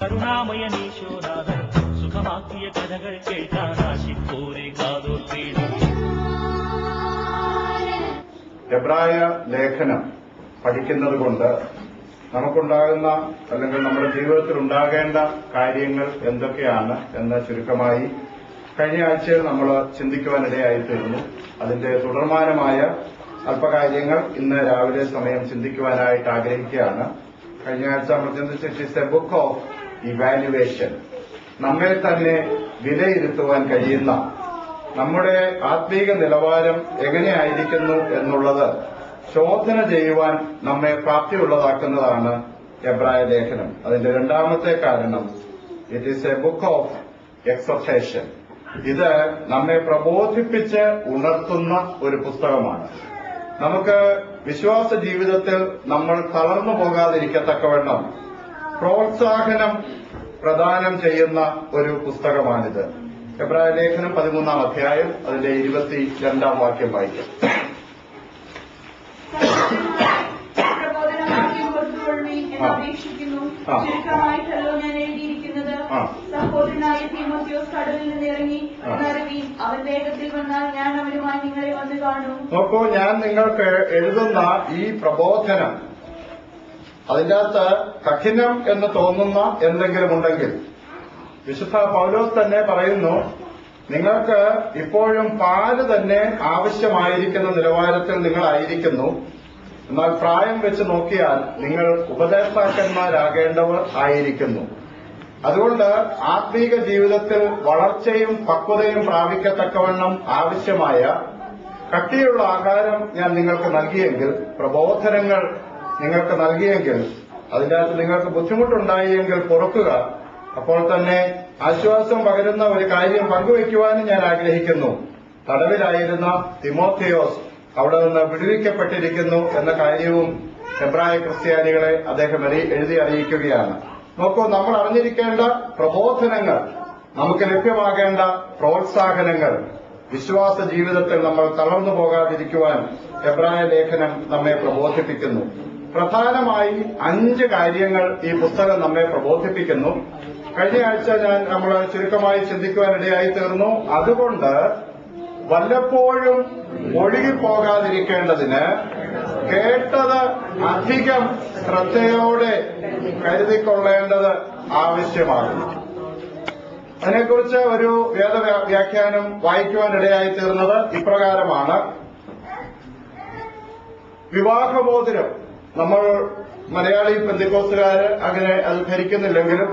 കരുണാമയനീശോനാഥൻ സുഖമാക്കിയ കഥകൾ കേൾക്കാൻ ആശിപ്പോരെ കാതോർത്തിടും. എബ്രായ ലേഖനം പഠിക്കുന്നത് കൊണ്ട് നമുക്കുണ്ടാകുന്ന അല്ലെങ്കിൽ നമ്മുടെ ജീവിതത്തിൽ ഉണ്ടാകേണ്ട കാര്യങ്ങൾ എന്തൊക്കെയാണ് എന്ന് ചുരുക്കമായി കഴിഞ്ഞ ആഴ്ചയിൽ നമ്മൾ ചിന്തിക്കുവാനിടയായിത്തീർന്നു. അതിന്റെ തുടർമാനമായ അല്പകാര്യങ്ങൾ ഇന്ന് രാവിലെ സമയം ചിന്തിക്കുവാനായിട്ട് ആഗ്രഹിക്കുകയാണ്. കഴിഞ്ഞ ആഴ്ച നമ്മൾ ചിന്തിച്ചിട്ട് it is A book of evaluation. നമ്മെ തന്നെ വിലയിരുത്തുവാൻ കഴിയുന്ന നമ്മുടെ ആത്മീക നിലവാരം എങ്ങനെയായിരിക്കുന്നു എന്നുള്ളത് ശോധന ചെയ്യുവാൻ നമ്മെ പ്രാപ്തിയുള്ളതാക്കുന്നതാണ് എബ്രായ ലേഖനം. അതിന്റെ രണ്ടാമത്തെ കാരണം it is A book of exhortation. ഇത് നമ്മെ പ്രബോധിപ്പിച്ച് ഉണർത്തുന്ന ഒരു പുസ്തകമാണ്. നമുക്ക് വിശ്വാസ ജീവിതത്തിൽ നമ്മൾ തളർന്നു പോകാതിരിക്കത്തക്കവണ്ണം പ്രോത്സാഹനം പ്രദാനം ചെയ്യുന്ന ഒരു പുസ്തകമാണിത്. എബ്രായ ലേഖനം 13-ാം അധ്യായം അതിന്റെ 22-ാം വാക്യം വായിക്കാം. ചുരുക്കമായിട്ടല്ലോ ഞാൻ എഴുതിയിരിക്കുന്നത്. സഹോദരനായ തീമോഥെയോസ് കടലിൽ നിന്ന് ഇറങ്ങി എന്നറിവീൻ. അവൻ വേഗത്തിൽ വന്നാൽ ഞാൻ അവനുമായി നിങ്ങളെ വന്ന് കാണും. നോക്കൂ, ഞാൻ നിങ്ങൾക്ക് എഴുതുന്ന ഈ പ്രബോധനം അതിൻ്റെ അകത്ത് കഠിനം എന്ന് തോന്നുന്ന എന്തെങ്കിലും ഉണ്ടെങ്കിൽ വിശുദ്ധ പൗലോസ് തന്നെ പറയുന്നു, നിങ്ങൾക്ക് ഇപ്പോഴും പാല് തന്നെ ആവശ്യമായിരിക്കുന്ന നിലവാരത്തിൽ നിങ്ങളായിരിക്കുന്നു. എന്നാൽ പ്രായം വെച്ച് നോക്കിയാൽ നിങ്ങൾ ഉപദേഷ്ടാക്കന്മാരാകേണ്ടവർ ആയിരിക്കുന്നു. അതുകൊണ്ട് ആത്മീക ജീവിതത്തിൽ വളർച്ചയും പക്വതയും പ്രാപിക്കത്തക്കവണ്ണം ആവശ്യമായ കട്ടിയുള്ള ആഹാരം ഞാൻ നിങ്ങൾക്ക് നൽകിയെങ്കിൽ, പ്രബോധനങ്ങൾ നിങ്ങൾക്ക് നൽകിയെങ്കിൽ, അതിൻ്റെ അകത്ത് നിങ്ങൾക്ക് ബുദ്ധിമുട്ടുണ്ടായെങ്കിൽ പൊറുക്കുക. അപ്പോൾ തന്നെ ആശ്വാസം പകരുന്ന ഒരു കാര്യം പങ്കുവയ്ക്കുവാനും ഞാൻ ആഗ്രഹിക്കുന്നു. തടവിലായിരുന്ന തിമോഥെയോസ് അവിടെ നിന്ന് വിടുവിക്കപ്പെട്ടിരിക്കുന്നു എന്ന കാര്യവും എബ്രായ ക്രിസ്ത്യാനികളെ അദ്ദേഹം എഴുതി അറിയിക്കുകയാണ്. നോക്കൂ, നമ്മൾ അറിഞ്ഞിരിക്കേണ്ട പ്രബോധനങ്ങൾ, നമുക്ക് ലഭ്യമാകേണ്ട പ്രോത്സാഹനങ്ങൾ, വിശ്വാസ ജീവിതത്തിൽ നമ്മൾ തളർന്നു പോകാതിരിക്കുവാൻ എബ്രായ ലേഖനം നമ്മെ പ്രബോധിപ്പിക്കുന്നു. പ്രധാനമായി 5 കാര്യങ്ങൾ ഈ പുസ്തകം നമ്മെ പ്രബോധിപ്പിക്കുന്നു. കഴിഞ്ഞ ആഴ്ച നമ്മൾ ചുരുക്കമായി ചിന്തിക്കുവാനിടയായി തീർന്നു. അതുകൊണ്ട് വല്ലപ്പോഴും ഒഴുകിപ്പോകാതിരിക്കേണ്ടതിന് കേട്ടത് അധികം ശ്രദ്ധയോടെ കരുതിക്കൊള്ളേണ്ടത് ആവശ്യമാകുന്നു. അതിനെക്കുറിച്ച് ഒരു വേദവ്യാഖ്യാനം വായിക്കുവാനിടയായി തീർന്നത് ഇപ്രകാരമാണ്. വിവാഹമോതിരം നമ്മൾ മലയാളി പെന്തക്കോസ്തുകാര് അങ്ങനെ അത് ധരിക്കുന്നില്ലെങ്കിലും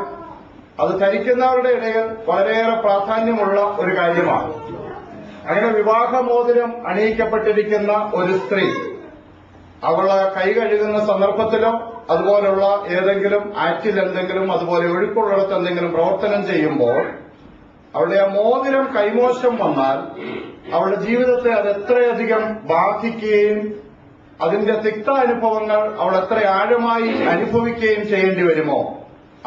അത് ധരിക്കുന്നവരുടെ ഇടയിൽ വളരെയേറെ പ്രാധാന്യമുള്ള ഒരു കാര്യമാണ്. അങ്ങനെ വിവാഹമോതിരം അണിയിക്കപ്പെട്ടിരിക്കുന്ന ഒരു സ്ത്രീ അവള് കൈ കഴുകുന്ന സന്ദർഭത്തിലോ അതുപോലുള്ള ഏതെങ്കിലും ആറ്റിൽ എന്തെങ്കിലും അതുപോലെ ഒഴുക്കുള്ളിടത്ത് എന്തെങ്കിലും പ്രവർത്തനം ചെയ്യുമ്പോൾ അവളുടെ ആ മോതിരം കൈമോശം വന്നാൽ അവളുടെ ജീവിതത്തെ അത് എത്രയധികം ബാധിക്കുകയും അതിന്റെ തിക്താനുഭവങ്ങൾ അവൾ എത്ര ആഴമായി അനുഭവിക്കുകയും ചെയ്യേണ്ടി വരുമോ,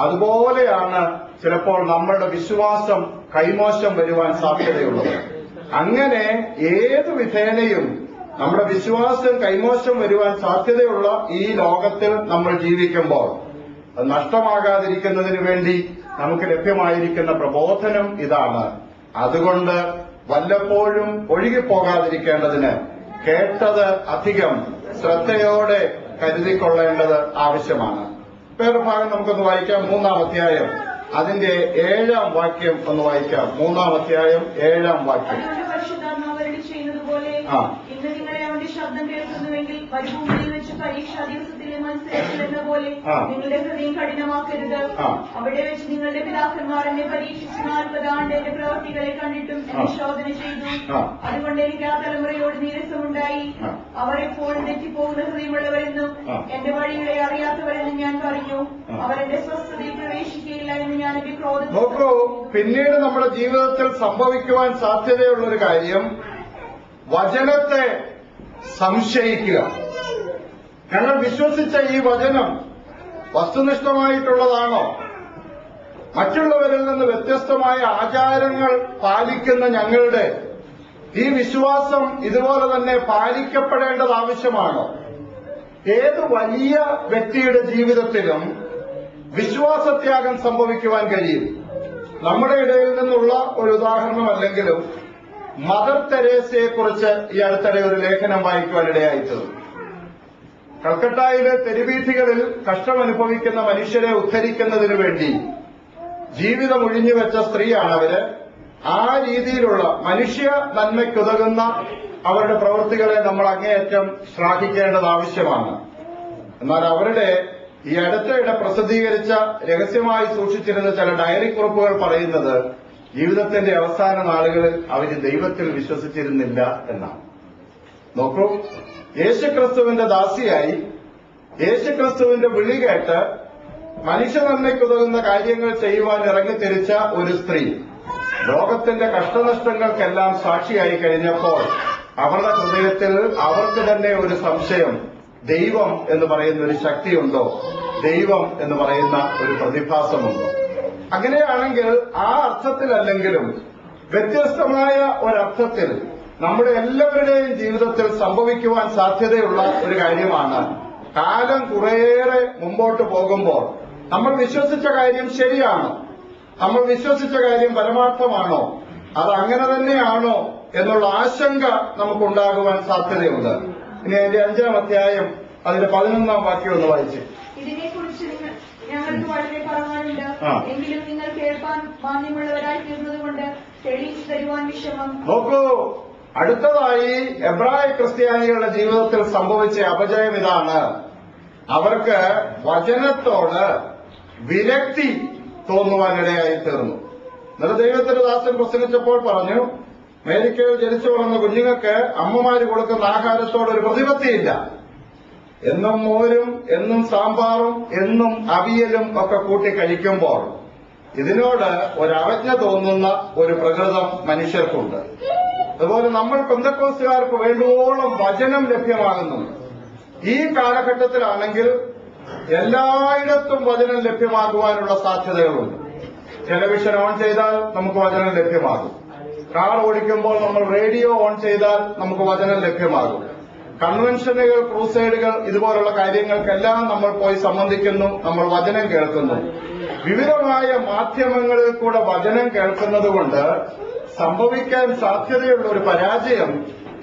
അതുപോലെയാണ് ചിലപ്പോൾ നമ്മളുടെ വിശ്വാസം കൈമോശം വരുവാൻ സാധ്യതയുള്ളത്. അങ്ങനെ ഏതു വിധേനയും നമ്മുടെ വിശ്വാസം കൈമോശം വരുവാൻ സാധ്യതയുള്ള ഈ ലോകത്തിൽ നമ്മൾ ജീവിക്കുമ്പോൾ അത് നഷ്ടമാകാതിരിക്കുന്നതിന് വേണ്ടി നമുക്ക് ലഭ്യമായിരിക്കുന്ന പ്രബോധനം ഇതാണ്. അതുകൊണ്ട് വല്ലപ്പോഴും ഒഴുകിപ്പോകാതിരിക്കേണ്ടതിന് കേട്ടത് അധികം ശ്രദ്ധയോടെ കരുതിക്കൊള്ളേണ്ടത് ആവശ്യമാണ്. വേറെ ഭാഗം നമുക്കൊന്ന് വായിക്കാം. 3-ാം അധ്യായം അതിന്റെ 7-ാം വാക്യം ഒന്ന് വായിക്കാം. 3-ാം അധ്യായം 7-ാം വാക്യം. ഇന്ന് നിങ്ങളെ അവന്റെ ശബ്ദം കേൾക്കുന്നുവെങ്കിൽ മരുഭൂമിയിൽ വെച്ച് പരീക്ഷാ ദിവസത്തിലെ മത്സരത്തിലെന്ന പോലെ നിങ്ങളുടെ ഹൃദയം കഠിനമാക്കരുത്. അവിടെ വെച്ച് നിങ്ങളുടെ പിതാക്കന്മാർ എന്നെ പരീക്ഷിച്ച് 40 ആണ്ട് എന്റെ പ്രവൃത്തികളെ കണ്ടിട്ടും എന്നെ ശോധന ചെയ്തു. അതുകൊണ്ട് എനിക്ക് ആ തലമുറയോട് നീരസമുണ്ടായി. അവർ എപ്പോഴും തെറ്റിപ്പോകുന്ന ഹൃദയമുള്ളവരെന്നും എന്റെ വഴികളെ അറിയാത്തവരെന്നും ഞാൻ പറഞ്ഞു. അവരെന്റെ സ്വസ്ഥതയിൽ പ്രവേശിക്കുകയില്ല എന്ന് ഞാൻ എന്റെ ക്രോധം. നോക്കൂ, പിന്നീട് നമ്മുടെ ജീവിതത്തിൽ സംഭവിക്കുവാൻ സാധ്യതയുള്ളൊരു കാര്യം വചനത്തെ സംശയിക്കുക. ഞങ്ങൾ വിശ്വസിച്ച ഈ വചനം വസ്തുനിഷ്ഠമായിട്ടുള്ളതാണോ? മറ്റുള്ളവരിൽ നിന്ന് വ്യത്യസ്തമായ ആചാരങ്ങൾ പാലിക്കുന്ന ഞങ്ങളുടെ ഈ വിശ്വാസം ഇതുപോലെ തന്നെ പാലിക്കപ്പെടേണ്ടത് ആവശ്യമാണോ? ഏത് വലിയ വ്യക്തിയുടെ ജീവിതത്തിലും വിശ്വാസത്യാഗം സംഭവിക്കുവാൻ കഴിയും. നമ്മുടെ ഇടയിൽ നിന്നുള്ള ഒരു ഉദാഹരണമല്ലെങ്കിലും മദർ തെരേസയെ കുറിച്ച് ഈ അടുത്തിടെ ഒരു ലേഖനം വായിക്കുവാനിടയായിത്തീർന്നു. കൽക്കട്ടയിലെ തെരുവീഥികളിൽ കഷ്ടമനുഭവിക്കുന്ന മനുഷ്യരെ ഉദ്ധരിക്കുന്നതിനു വേണ്ടി ജീവിതം ഒഴിഞ്ഞുവെച്ച സ്ത്രീയാണ് അവര്. ആ രീതിയിലുള്ള മനുഷ്യ നന്മയ്ക്കുതകുന്ന അവരുടെ പ്രവൃത്തികളെ നമ്മൾ അങ്ങേയറ്റം ശ്ലാഘിക്കേണ്ടത് ആവശ്യമാണ്. എന്നാൽ അവരുടെ ഈ അടുത്തിടെ പ്രസിദ്ധീകരിച്ച രഹസ്യമായി സൂക്ഷിച്ചിരുന്ന ചില ഡയറി കുറിപ്പുകൾ പറയുന്നത് ജീവിതത്തിന്റെ അവസാന നാളുകളിൽ അവർ ദൈവത്തിൽ വിശ്വസിച്ചിരുന്നില്ല എന്നാണ്. നോക്കൂ, യേശുക്രിസ്തുവിന്റെ ദാസിയായി യേശുക്രിസ്തുവിന്റെ വിളി കേട്ട് മനുഷ്യ നന്മയ്ക്കുതകുന്ന കാര്യങ്ങൾ ചെയ്യുവാൻ ഇറങ്ങിത്തിരിച്ച ഒരു സ്ത്രീ ലോകത്തിന്റെ കഷ്ടനഷ്ടങ്ങൾക്കെല്ലാം സാക്ഷിയായി കഴിഞ്ഞപ്പോൾ അവരുടെ ഹൃദയത്തിൽ അവർക്ക് തന്നെ ഒരു സംശയം, ദൈവം എന്ന് പറയുന്ന ഒരു ശക്തിയുണ്ടോ, ദൈവം എന്ന് പറയുന്ന ഒരു പ്രതിഭാസമുണ്ടോ? അങ്ങനെയാണെങ്കിൽ ആ അർത്ഥത്തിലല്ലെങ്കിലും വ്യത്യസ്തമായ ഒരർത്ഥത്തിൽ നമ്മുടെ എല്ലാവരുടെയും ജീവിതത്തിൽ സംഭവിക്കുവാൻ സാധ്യതയുള്ള ഒരു കാര്യമാണ്. കാലം കുറേയേറെ മുമ്പോട്ട് പോകുമ്പോൾ നമ്മൾ വിശ്വസിച്ച കാര്യം ശരിയാണോ, നമ്മൾ വിശ്വസിച്ച കാര്യം പരമാർത്ഥമാണോ, അത് അങ്ങനെ തന്നെയാണോ എന്നുള്ള ആശങ്ക നമുക്കുണ്ടാകുവാൻ സാധ്യതയുണ്ട്. ഇനി അതിന്റെ 5-ാം അധ്യായം അതിന്റെ 11-ാം വാക്യം ഒന്ന് വായിച്ച്. ഇതിനെക്കുറിച്ച് ഞങ്ങൾക്ക് വളരെ പറയാനുണ്ട്, എങ്കിലും നിങ്ങൾ കേൾപ്പാൻ മാന്യമുള്ളവരായി തീർന്നതുകൊണ്ട് തെളിയിച്ചു തരുവാൻ വിഷമം. നോക്കൂ, അടുത്തതായി എബ്രായ ക്രിസ്ത്യാനികളുടെ ജീവിതത്തിൽ സംഭവിച്ച അപജയം ഇതാണ്. അവർക്ക് വചനത്തോട് വിരക്തി തോന്നുവാനിടയായി തീർന്നു. എന്നിട്ട് ദൈവത്തിന്റെ ദാസൻ പ്രസംഗിച്ചപ്പോൾ പറഞ്ഞു, അമേരിക്കയിൽ ജനിച്ചു വളർന്ന കുഞ്ഞുങ്ങൾക്ക് അമ്മമാര് കൊടുക്കുന്ന ആഹാരത്തോടൊരു പ്രതിപത്തിയില്ല. എന്നും മോരും എന്നും സാമ്പാറും എന്നും അവിയലും ഒക്കെ കൂട്ടി കഴിക്കുമ്പോൾ ഇതിനോട് ഒരവജ്ഞ തോന്നുന്ന ഒരു പ്രകൃതം മനുഷ്യർക്കുണ്ട്. അതുപോലെ നമ്മൾ പെന്തക്കോസ്തുകാർക്ക് വേണ്ടുവോളം വചനം ലഭ്യമാകുന്നുണ്ട്. ഈ കാലഘട്ടത്തിലാണെങ്കിൽ എല്ലായിടത്തും വചനം ലഭ്യമാകുവാനുള്ള സാധ്യതകളുണ്ട്. ടെലിവിഷൻ ഓൺ ചെയ്താൽ നമുക്ക് വചനം ലഭ്യമാകും. കാർ ഓടിക്കുമ്പോൾ നമ്മൾ റേഡിയോ ഓൺ ചെയ്താൽ നമുക്ക് വചനം ലഭ്യമാകും. കൺവെൻഷനുകൾ, ക്രൂസൈഡുകൾ, ഇതുപോലുള്ള കാര്യങ്ങൾക്കെല്ലാം നമ്മൾ പോയി സംബന്ധിക്കുന്നു, നമ്മൾ വചനം കേൾക്കുന്നു. വിവിധമായ മാധ്യമങ്ങളിൽ കൂടെ വചനം കേൾക്കുന്നത് കൊണ്ട് സംഭവിക്കാൻ സാധ്യതയുള്ള ഒരു പരാജയം,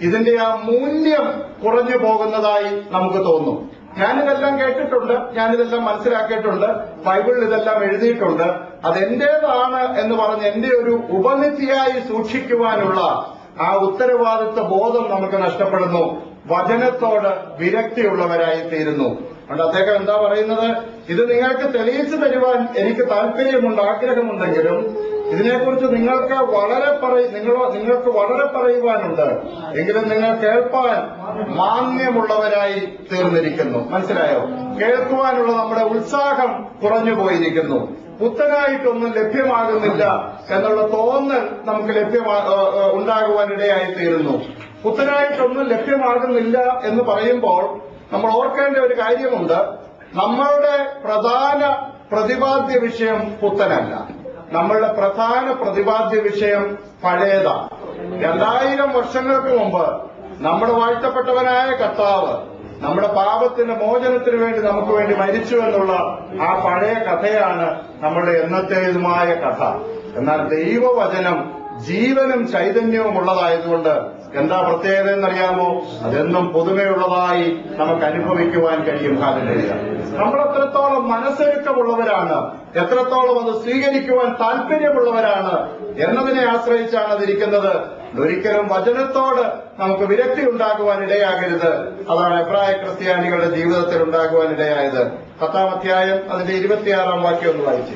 ഇതിന്റെ ആ മൂല്യം കുറഞ്ഞു പോകുന്നതായി നമുക്ക് തോന്നും. ഞാനിതെല്ലാം കേട്ടിട്ടുണ്ട്, ഞാനിതെല്ലാം മനസ്സിലാക്കിയിട്ടുണ്ട്, ബൈബിളിൽ ഇതെല്ലാം എഴുതിയിട്ടുണ്ട്, അതെന്റേതാണ് എന്ന് പറഞ്ഞ് എന്റെ ഒരു ഉപനിധിയായി സൂക്ഷിക്കുവാനുള്ള ആ ഉത്തരവാദിത്വ ബോധം നമുക്ക് നഷ്ടപ്പെടുന്നു. വചനത്തോട് വിരക്തിയുള്ളവരായി തീരുന്നു. അതുകൊണ്ട് അദ്ദേഹം എന്താ പറയുന്നത്, ഇത് നിങ്ങൾക്ക് തെളിയിച്ചു തരുവാൻ എനിക്ക് താല്പര്യമുണ്ട്, ആഗ്രഹമുണ്ടെങ്കിലും ഇതിനെക്കുറിച്ച് നിങ്ങൾക്ക് വളരെ പറയുവാനുണ്ട്, എങ്കിലും നിങ്ങൾ കേൾപ്പാൻ മാന്യമുള്ളവരായി തീർന്നിരിക്കുന്നു. മനസ്സിലായോ? കേൾക്കുവാനുള്ള നമ്മുടെ ഉത്സാഹം കുറഞ്ഞു പോയിരിക്കുന്നു. പുത്തനായിട്ടൊന്നും ലഭ്യമാകുന്നില്ല എന്നുള്ള തോന്നൽ നമുക്ക് ഉണ്ടാകുവാനിടയായി തീരുന്നു. പുത്തനായിട്ടൊന്നും ലഭ്യമാകുന്നില്ല എന്ന് പറയുമ്പോൾ നമ്മൾ ഓർക്കേണ്ട ഒരു കാര്യമുണ്ട്. നമ്മളുടെ പ്രധാന പ്രതിപാദ്യ വിഷയം പുത്തനല്ല. നമ്മളുടെ പ്രധാന പ്രതിപാദ്യ വിഷയം പഴയതാണ്. 2000 വർഷങ്ങൾക്ക് മുമ്പ് നമ്മുടെ വാഴ്ത്തപ്പെട്ടവനായ കർത്താവ് നമ്മുടെ പാപത്തിന്റെ മോചനത്തിന് വേണ്ടി നമുക്ക് വേണ്ടി മരിച്ചു എന്നുള്ള ആ പഴയ കഥയാണ് നമ്മളുടെ എന്നത്തേതുമായ കഥ. എന്നാൽ ദൈവവചനം ജീവനും ചൈതന്യവും ഉള്ളതായതുകൊണ്ട് എന്താ പ്രത്യേകത എന്നറിയാമോ? അതെന്നും പുതുമയുള്ളതായി നമുക്ക് അനുഭവിക്കുവാൻ കഴിയും. ഹല്ലേലൂയ. നമ്മൾ എത്രത്തോളം മനസ്സൊരുക്കമുള്ളവരാണ്, എത്രത്തോളം അത് സ്വീകരിക്കുവാൻ താല്പര്യമുള്ളവരാണ് എന്നതിനെ ആശ്രയിച്ചാണ് അതിരിക്കുന്നത്. ഒരിക്കലും വചനത്തോട് നമുക്ക് വിരക്തി ഉണ്ടാകുവാൻ ഇടയാകരുത്. അതാണ് എബ്രായ ക്രിസ്ത്യാനികളുടെ ജീവിതത്തിൽ ഉണ്ടാകുവാൻ ഇടയായത്. 10-ാം അധ്യായം അതിന്റെ 26-ാം വാക്യം ഒന്ന് വായിച്ചു.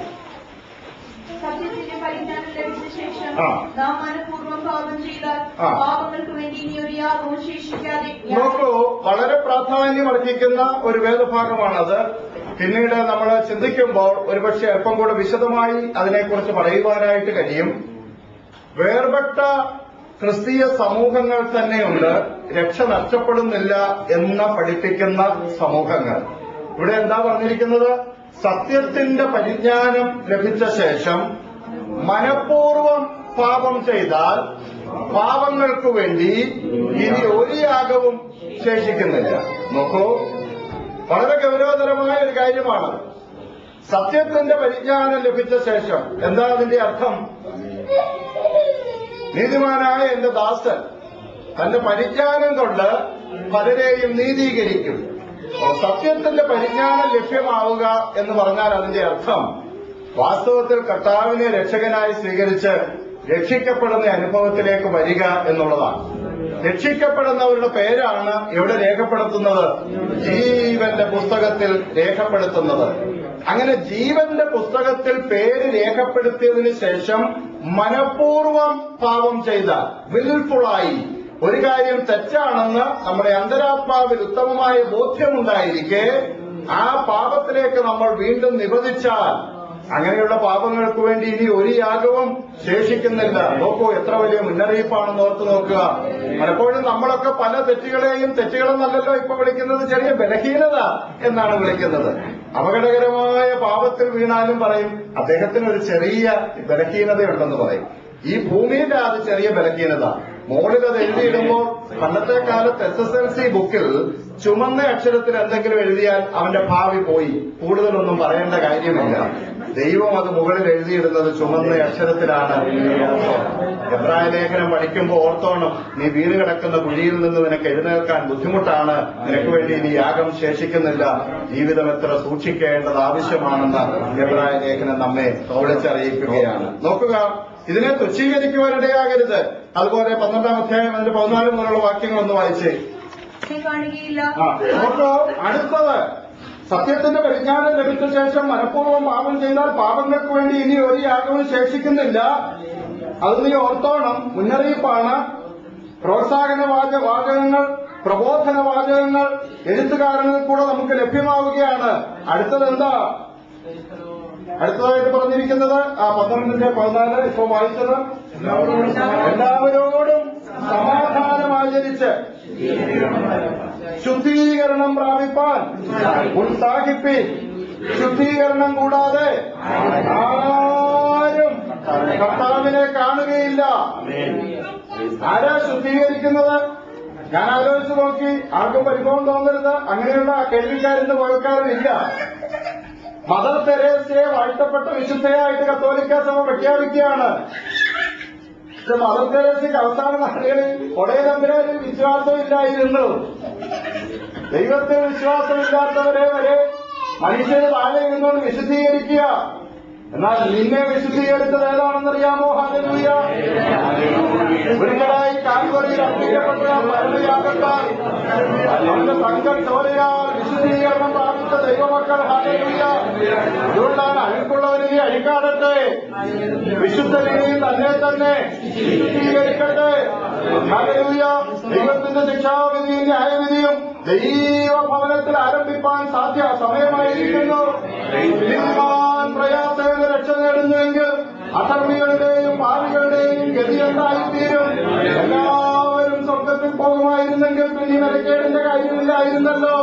സത്യത്തിന്റെ പരിജ്ഞാനം ലഭിച്ച ശേഷം നാം മനഃപൂർവ്വം പാപം ചെയ്താൽ പാപങ്ങൾക്ക് വേണ്ടി ഇനി ഒരു യാഗവും ശേഷിക്കാതെ. നോക്കൂ, വളരെ പ്രാധാന്യം അർഹിക്കുന്ന ഒരു വേദഭാഗമാണത്. പിന്നീട് നമ്മൾ ചിന്തിക്കുമ്പോൾ ഒരുപക്ഷെ അല്പം കൂടെ വിശദമായി അതിനെക്കുറിച്ച് പറയുവാനായിട്ട് കഴിയും. വേർപെട്ട ക്രിസ്തീയ സമൂഹങ്ങൾ തന്നെയുണ്ട് രക്ഷ നഷ്ടപ്പെടുന്നില്ല എന്ന് പഠിപ്പിക്കുന്ന സമൂഹങ്ങൾ. ഇവിടെ എന്താ പറഞ്ഞിരിക്കുന്നത്? സത്യത്തിന്റെ പരിജ്ഞാനം ലഭിച്ച ശേഷം മനഃപൂർവ്വം പാപം ചെയ്താൽ പാപങ്ങൾക്ക് വേണ്ടി ഇനി ഒരു യാഗവും ശേഷിക്കുന്നില്ല. നോക്കൂ, വളരെ ഗൗരവതരമായ ഒരു കാര്യമാണ്. സത്യത്തിന്റെ പരിജ്ഞാനം ലഭിച്ച ശേഷം എന്താ അതിന്റെ അർത്ഥം? നീതിമാനായ എന്റെ ദാസൻ തന്റെ പരിജ്ഞാനം കൊണ്ട് പലരെയും നീതീകരിക്കും. സത്യത്തിന്റെ പരിജ്ഞാനം ലഭ്യമാവുക എന്ന് പറഞ്ഞാൽ അതിന്റെ അർത്ഥം വാസ്തവത്തിൽ കർത്താവിനെ രക്ഷകനായി സ്വീകരിച്ച് രക്ഷിക്കപ്പെടുന്ന അനുഭവത്തിലേക്ക് വരിക എന്നുള്ളതാണ്. രക്ഷിക്കപ്പെടുന്നവരുടെ പേരാണ് ഇവിടെ രേഖപ്പെടുത്തുന്നത്, ജീവന്റെ പുസ്തകത്തിൽ രേഖപ്പെടുത്തുന്നത്. അങ്ങനെ ജീവന്റെ പുസ്തകത്തിൽ പേര് രേഖപ്പെടുത്തിയതിനു ശേഷം മനഃപൂർവ്വം പാപം ചെയ്ത, വിൽഫുള്ളായി ഒരു കാര്യം തെറ്റാണെന്ന് നമ്മുടെ അന്തരാത്മാവിൽ ഉത്തമമായ ബോധ്യമുണ്ടായിരിക്കെ ആ പാപത്തിലേക്ക് നമ്മൾ വീണ്ടും നിബന്ധിച്ചാൽ അങ്ങനെയുള്ള പാപങ്ങൾക്ക് വേണ്ടി ഇനി ഒരു യാഗവും ശേഷിക്കുന്നില്ല. നോക്കൂ, എത്ര വലിയ മുന്നറിയിപ്പാണെന്ന് ഓർത്ത് നോക്കുക. പലപ്പോഴും നമ്മളൊക്കെ പല തെറ്റുകളെന്നല്ലല്ലോ ഇപ്പൊ വിളിക്കുന്നത്, ചെറിയ ബലഹീനത എന്നാണ് വിളിക്കുന്നത്. അപകടകരമായ പാപത്തിൽ വീണാലും പറയും അദ്ദേഹത്തിന് ഒരു ചെറിയ ബലഹീനതയുണ്ടെന്ന് പറയും. ഈ ഭൂമിയിലെ അത് ചെറിയ ബലഹീനത. മുകളിൽ അത് എഴുതിയിടുമ്പോൾ പണ്ടത്തെ കാലത്ത് SSLC ബുക്കിൽ ചുമന്ന അക്ഷരത്തിൽ എന്തെങ്കിലും എഴുതിയാൽ അവന്റെ ഭാവി പോയി, കൂടുതലൊന്നും പറയേണ്ട കാര്യമില്ല. ദൈവം അത് മുകളിൽ എഴുതിയിടുന്നത് ചുമന്ന അക്ഷരത്തിലാണ്. എബ്രായ ലേഖനം പഠിക്കുമ്പോൾ ഓർത്തോണം, നീ വീണ് കിടക്കുന്ന കുഴിയിൽ നിന്ന് നിനക്ക് എഴുന്നേൽക്കാൻ ബുദ്ധിമുട്ടാണ്, നിനക്ക് വേണ്ടി ഇനി യാഗം ശേഷിക്കുന്നില്ല, ജീവിതം എത്ര സൂക്ഷിക്കേണ്ടത് ആവശ്യമാണെന്ന് എബ്രായ ലേഖനം നമ്മെ വിളിച്ചറിയിക്കുകയാണ്. നോക്കുക, ഇതിനെ തുച്ഛീകരിക്കുവാനിടയാകരുത്. അതുപോലെ 12-ാം അധ്യായം അതിന്റെ 14 മുതലുള്ള വാക്യങ്ങളൊന്ന് വായിച്ചേ. നോക്കൂ, അടുത്തത് സത്യത്തിന്റെ പരിജ്ഞാനം ലഭിച്ച ശേഷം മനഃപൂർവ്വം പാപം ചെയ്താൽ പാപങ്ങൾക്ക് വേണ്ടി ഇനി ഒരു യാഗവും ശേഷിക്കുന്നില്ല. അത് നീ ഓർത്തോണം, മുന്നറിയിപ്പാണ്. പ്രോത്സാഹന വാചകങ്ങൾ, പ്രബോധന വാചകങ്ങൾ എഴുത്തുകാരനിൽ കൂടെ നമുക്ക് ലഭ്യമാവുകയാണ്. അടുത്തതെന്താ? അടുത്തതായിട്ട് പറഞ്ഞിരിക്കുന്നത് 12-14 ഇപ്പൊ വായിച്ചത്, എല്ലാവരോടും സമാധാനം ആചരിച്ച് ശുദ്ധീകരണം പ്രാപിപ്പാൻ ഉത്സാഹിപ്പിൻ. ശുദ്ധീകരണം കൂടാതെ ആരും കർത്താവിനെ കാണുകയില്ല. ആരാ ശുദ്ധീകരിക്കുന്നത്? ഞാൻ ആലോചിച്ച് നോക്കി, ആർക്കും പരിഭവം തോന്നരുത്, അങ്ങനെയുള്ള കേൾവിക്കാരന്റെ വഴക്കാരനില്ല. മദർ തെരേസയെ വാഴ്ത്തപ്പെട്ട വിശുദ്ധയായിട്ട് കത്തോലിക്ക സഭ പ്രഖ്യാപിക്കുകയാണ്. പക്ഷെ മദർ തെരേസയ്ക്ക് അവസാന നാളുകളിൽ ഒടേതമ്പുരാനിൽ വിശ്വാസമില്ലായിരുന്നു. ദൈവത്തിൽ വിശ്വാസമില്ലാത്തവരെ വരെ മനുഷ്യന് താഴെ നിന്നുകൊണ്ട് വിശുദ്ധീകരിക്കുക. എന്നാൽ നിന്നെ വിശുദ്ധീകരിച്ചത് ഏതാണെന്നറിയാമോ? ഹല്ലേലൂയ. ഒരിക്കലായി കാൽവറിയിൽ അർപ്പിക്കപ്പെട്ട പരമയാഗത്താൽ അവന്റെ തങ്കം ചോരയാൽ വിശുദ്ധീകരണം പ്രാപിച്ച ദൈവമക്കൾ. ഹല്ലേലൂയ. അതുകൊണ്ടാണ് അഴുക്കുള്ളവനെ അഴിക്കാടട്ടെ, വിശുദ്ധനെ തന്നെ വിശുദ്ധീകരിക്കട്ടെ. ഹല്ലേലൂയ. ദൈവത്തിന്റെ ശിക്ഷാവിധിയും ന്യായവിധിയും ദൈവഭവനത്തിൽ ആരംഭിപ്പാൻ സമയമായിരിക്കുന്നു. പ്രയാസേന രക്ഷ നേടുന്നുവെങ്കിൽ അധർമ്മികളുടെയും പാപികളുടെയും ഗതി എന്തായിത്തീരും? എല്ലാവരും സ്വർഗത്തിൽ പോകുമായിരുന്നെങ്കിൽ പിന്നെ നിലക്കേടിന്റെ കാര്യമില്ലായിരുന്നല്ലോ.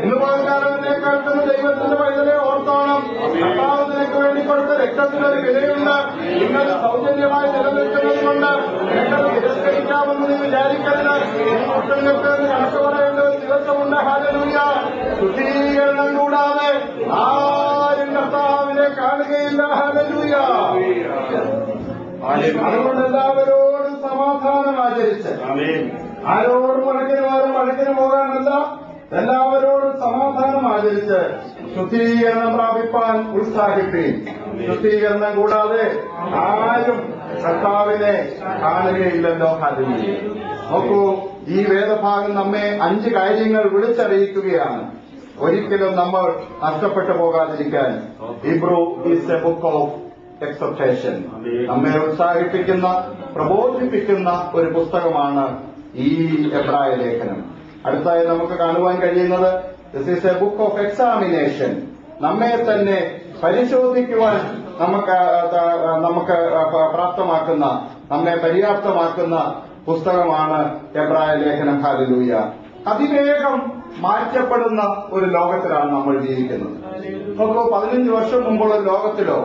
ഇന്ന് പോയക്കാരനെ കേൾക്കുന്ന ദൈവത്തിന്റെ പൈതലെ ഓർത്തോണം, കർത്താവ് നിനക്ക് വേണ്ടി കൊടുത്ത രക്തത്തിനൊരു വിലയുണ്ട്. ഇന്നത് സൗജന്യമായി നിലനിൽക്കുന്നത് കൊണ്ട് നിനക്കത് തിരസ്കരിക്കാമെന്ന് നീ വിചാരിക്കരുത്. കുറ്റങ്ങൾക്ക് കണക്ക് പറയേണ്ട ഒരു ദിവസമുണ്ട്. ഹല്ലേലൂയ. ശുദ്ധീകരണം കൂടാതെ ആരും കർത്താവിനെ കാണുകയില്ല. ഹല്ലേലൂയ. അതുകൊണ്ട് എല്ലാവരോടും സമാധാനം ആചരിച്ച്, ആരോടും വഴക്കിന് പോകാനല്ല, എല്ലാവരോടും സമാധാനം ആചരിച്ച് ശുദ്ധീകരണം പ്രാപിപ്പാൻ ഉത്സാഹിപ്പീൻ. ശുദ്ധീകരണം കൂടാതെ ആരും കർത്താവിനെ കാണുകയില്ലല്ലോ. ഹല്ലേലൂയ. നോക്കൂ, ഈ വേദഭാഗം നമ്മെ 5 കാര്യങ്ങൾ വിളിച്ചറിയിക്കുകയാണ്, ഒരിക്കലും നമ്മൾ നഷ്ടപ്പെട്ടു പോകാതിരിക്കാൻ. Hebrew is A book of exhortation. നമ്മെ ഉത്സാഹിപ്പിക്കുന്ന, പ്രബോധിപ്പിക്കുന്ന ഒരു പുസ്തകമാണ് ഈ എബ്രായ ലേഖനം. അടുത്തായി നമുക്ക് കാണുവാൻ കഴിയുന്നത് this is A book of examination. നമ്മെ തന്നെ പരിശോധിക്കുവാൻ നമുക്ക് പ്രാപ്തമാക്കുന്ന, നമ്മെ പര്യാപ്തമാക്കുന്ന പുസ്തകമാണ് എബ്രായ ലേഖനം. ഹല്ലേലൂയ. അതിവേഗം മാറ്റപ്പെടുന്ന ഒരു ലോകത്തിലാണ് നമ്മൾ ജീവിക്കുന്നത്. നമുക്ക് 15 വർഷം മുമ്പുള്ള ലോകത്തിലോ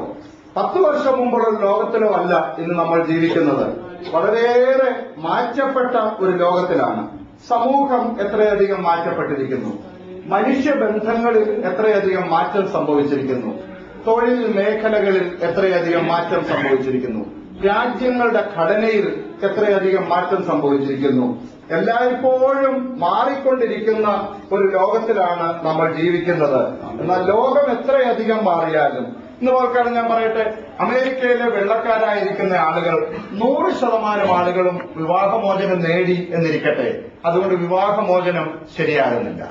10 വർഷം മുമ്പുള്ള ലോകത്തിലോ അല്ല ഇന്ന് നമ്മൾ ജീവിക്കുന്നത്. വളരെയേറെ മാറ്റപ്പെട്ട ഒരു ലോകത്തിലാണ്. സമൂഹം എത്രയധികം മാറ്റപ്പെട്ടിരിക്കുന്നു, മനുഷ്യബന്ധങ്ങളിൽ എത്രയധികം മാറ്റം സംഭവിച്ചിരിക്കുന്നു. തൊഴിൽ മേഖലകളിൽ എത്രയധികം മാറ്റം സംഭവിച്ചിരിക്കുന്നു, രാജ്യങ്ങളുടെ ഘടനയിൽ എത്രയധികം മാറ്റം സംഭവിച്ചിരിക്കുന്നു. എല്ലായ്പ്പോഴും മാറിക്കൊണ്ടിരിക്കുന്ന ഒരു ലോകത്തിലാണ് നമ്മൾ ജീവിക്കുന്നത്. എന്നാൽ ലോകം എത്രയധികം മാറിയാലും, ഇന്ന് ഓർക്കാണ് ഞാൻ പറയട്ടെ, അമേരിക്കയിലെ വെള്ളക്കാരായിരിക്കുന്ന ആളുകൾ 100% ആളുകളും വിവാഹമോചനം നേടി എന്നിരിക്കട്ടെ, അതുകൊണ്ട് വിവാഹമോചനം ശരിയാകുന്നില്ല.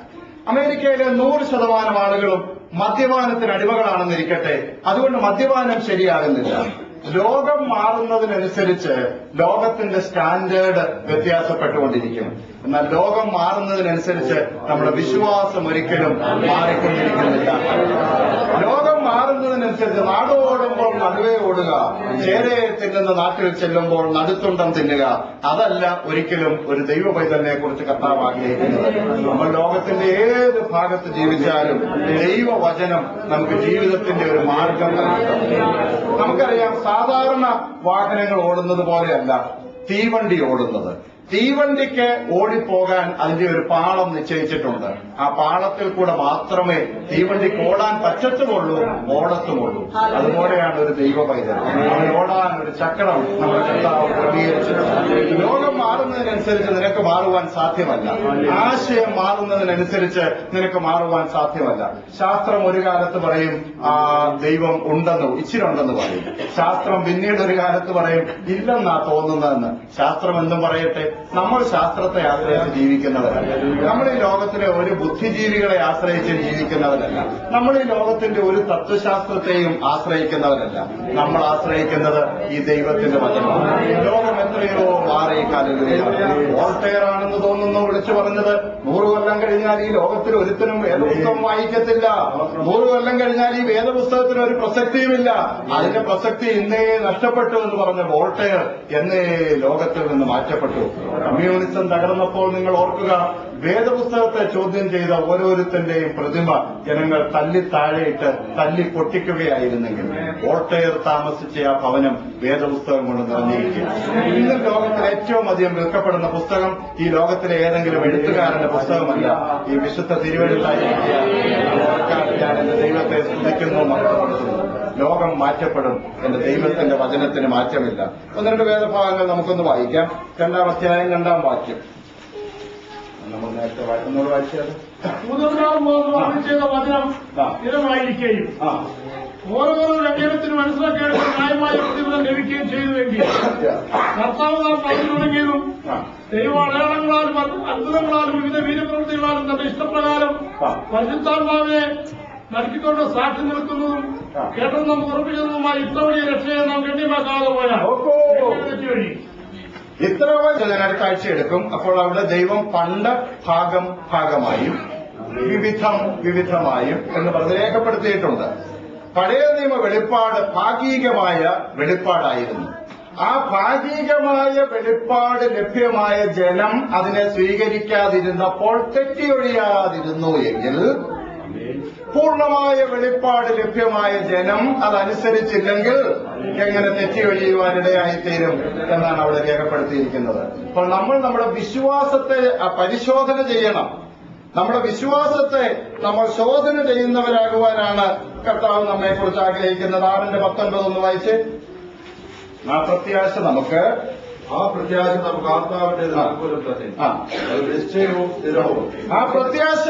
അമേരിക്കയിലെ 100% ആളുകളും മദ്യപാനത്തിന് അടിമകളാണെന്നിരിക്കട്ടെ, അതുകൊണ്ട് മദ്യപാനം ശരിയാകുന്നില്ല. ലോകം മാറുന്നതിനനുസരിച്ച് ലോകത്തിന്റെ സ്റ്റാൻഡേർഡ് വ്യത്യാസപ്പെട്ടുകൊണ്ടിരിക്കും. എന്നാൽ ലോകം മാറുന്നതിനനുസരിച്ച് നമ്മുടെ വിശ്വാസം ഒരിക്കലും മാറിക്കൊണ്ടിരിക്കുന്നില്ല. ലോകം മാറുന്നതിനനുസരിച്ച് നാടോടുമ്പോൾ നടുവേ ഓടുക, ചേരയെ തിന്നുന്ന നാട്ടിൽ ചെല്ലുമ്പോൾ നടുത്തുണ്ടം തിന്നുക, അതല്ല ഒരിക്കലും ഒരു ദൈവ പൈതലിനെ കുറിച്ച് കർത്താവ് ആഗ്രഹിക്കുന്നത്. നമ്മൾ ലോകത്തിന്റെ ഏത് ഭാഗത്ത് ജീവിച്ചാലും ദൈവവചനം നമുക്ക് ജീവിതത്തിന്റെ ഒരു മാർഗം നൽകും. നമുക്കറിയാം, സാധാരണ വാഹനങ്ങൾ ഓടുന്നത് പോലെയല്ല തീവണ്ടി ഓടുന്നത്. തീവണ്ടിക്ക് ഓടിപ്പോകാൻ അതിന്റെ ഒരു പാളം നിശ്ചയിച്ചിട്ടുണ്ട്. ആ പാളത്തിൽ കൂടെ മാത്രമേ തീവണ്ടിക്ക് ഓടാൻ പറ്റത്തുമുള്ളൂ, ഓടത്തുമുള്ളൂ. അതുപോലെയാണ് ഒരു ദൈവ പൈതൽ. അവൻ ഓടാൻ ഒരു ചക്രം നമ്മുടെ കർത്താവ് ക്രമീകരിച്ചിട്ടുണ്ട്. ലോകം മാറുന്നതിനനുസരിച്ച് നിനക്ക് മാറുവാൻ സാധ്യമല്ല. ആശയം മാറുന്നതിനനുസരിച്ച് നിനക്ക് മാറുവാൻ സാധ്യമല്ല. ശാസ്ത്രം ഒരു കാലത്ത് പറയും ദൈവം ഉണ്ടെന്ന്, ഇച്ചിരി ഉണ്ടെന്ന് പറയും. ശാസ്ത്രം പിന്നീട് ഒരു കാലത്ത് പറയും ഇല്ലെന്നാ തോന്നുന്നതെന്ന്. ശാസ്ത്രം എന്തും പറയട്ടെ, നമ്മൾ ശാസ്ത്രത്തെ ആശ്രയിച്ച് ജീവിക്കുന്നവരല്ല. നമ്മൾ ഈ ലോകത്തിലെ ഒരു ബുദ്ധിജീവികളെ ആശ്രയിച്ച് ജീവിക്കുന്നവരല്ല. നമ്മൾ ഈ ലോകത്തിന്റെ ഒരു തത്വശാസ്ത്രത്തെയും ആശ്രയിക്കുന്നവരല്ല. നമ്മൾ ആശ്രയിക്കുന്നത് ഈ ദൈവത്തിന്റെ വചനമാണ്. ലോകം എത്രയോ മാറി കാലങ്ങളിലാണ്. വോൾട്ടയർ ആണെന്ന് തോന്നുന്നു വിളിച്ചു പറഞ്ഞത്, 100 കൊല്ലം കഴിഞ്ഞാൽ ഈ ലോകത്തിൽ ഒരുത്തനും വേദപുസ്തകം വായിക്കത്തില്ല. 100 കൊല്ലം കഴിഞ്ഞാൽ ഈ വേദപുസ്തകത്തിന് ഒരു പ്രസക്തിയുമില്ല. അതിന്റെ പ്രസക്തി ഇന്നേ നഷ്ടപ്പെട്ടു എന്ന് പറഞ്ഞ വോൾട്ടയർ എന്നേ ലോകത്തിൽ നിന്ന് മാറ്റപ്പെട്ടു. കമ്മ്യൂണിസം തകർന്നപ്പോൾ നിങ്ങൾ ഓർക്കുക, വേദപുസ്തകത്തെ ചോദ്യം ചെയ്ത ഓരോരുത്തന്റെയും പ്രതിമ ജനങ്ങൾ തല്ലി താഴെയിട്ട് തല്ലി പൊട്ടിക്കുകയായിരുന്നെങ്കിൽ വോൾട്ടയർ താമസിച്ച ആ ഭവനം വേദപുസ്തകം കൊണ്ട് നിറഞ്ഞിരിക്കുക. ഇന്ന് ലോകത്തിൽ ഏറ്റവും അധികം വിൽക്കപ്പെടുന്ന പുസ്തകം ഈ ലോകത്തിലെ ഏതെങ്കിലും എഴുത്തുകാരന്റെ പുസ്തകമല്ല, ഈ വിശുദ്ധ തിരുവെഴുത്തായിരിക്കുക. ഞാൻ എന്റെ ദൈവത്തെ സ്തുതിക്കുന്നു, മഹത്വപ്പെടുത്തുന്നു. ലോകം മാറ്റപ്പെടും, എന്റെ ദൈവത്തിന്റെ വചനത്തിന് മാറ്റമില്ല. 12 വേദഭാഗങ്ങൾ നമുക്കൊന്ന് വായിക്കാം. 2-ാം അധ്യായം 2-ാം വാക്യം നമ്മൾ നേരത്തെ വായിക്കുന്നോട് വായിച്ചത്. ചെയ്ത വചനം സ്ഥിരമായിരിക്കുകയും ഓരോരോ രംഗത്തിനും മനസ്സിലാക്കേണ്ട ന്യായമായ പ്രതിഫലം ലഭിക്കുകയും ചെയ്തുവെങ്കിൽ കർത്താവ് നാം പറഞ്ഞു തുടങ്ങിയതും ദൈവ അടയാളങ്ങളാലും അത്ഭുതങ്ങളാലും വിവിധ വീരപ്രവൃത്തികളാലും തന്റെ ഇഷ്ടപ്രകാരം പരിശുദ്ധാത്മാവിനെ നൽകിക്കൊണ്ട് സാക്ഷി നിൽക്കുന്നതും കേട്ടത് നാം ഉറപ്പിച്ചതുമായ ഇത്രവലിയ രക്ഷയെ നാം ഗണ്യമാക്കാതെ പോയാൽ വഴി ഇത്ര ഞാൻ അടുത്ത ആഴ്ച എടുക്കും. അപ്പോൾ അവിടെ ദൈവം പണ്ട് ഭാഗമായും വിവിധമായും എന്ന് പറഞ്ഞ് രേഖപ്പെടുത്തിയിട്ടുണ്ട്. പഴയ നിയമ വെളിപ്പാട് ഭാഗികമായ വെളിപ്പാടായിരുന്നു. ആ ഭാഗികമായ വെളിപ്പാട് ലഭ്യമായ ജനം അതിനെ സ്വീകരിക്കാതിരുന്നപ്പോൾ തെറ്റിയൊഴിയാതിരുന്നു എങ്കിൽ, പൂർണ്ണമായ വെളിപ്പാട് ലഭ്യമായ ജനം അതനുസരിച്ചില്ലെങ്കിൽ എങ്ങനെ തെറ്റിയൊഴിയുവാനിടയായിത്തീരും എന്നാണ് അവിടെ രേഖപ്പെടുത്തിയിരിക്കുന്നത്. അപ്പോൾ നമ്മൾ നമ്മുടെ വിശ്വാസത്തെ പരിശോധന ചെയ്യണം. നമ്മുടെ വിശ്വാസത്തെ നമ്മൾ ശോധന ചെയ്യുന്നവരാകുവാനാണ് കർത്താവ് നമ്മെക്കുറിച്ച് ആഗ്രഹിക്കുന്നത്. 6:19 ഒന്ന് വായിച്ച്. ആ പ്രത്യാശ നമുക്ക് ആത്മാവിന്റെ നിശ്ചയവും സ്ഥിരവും. ആ പ്രത്യാശ,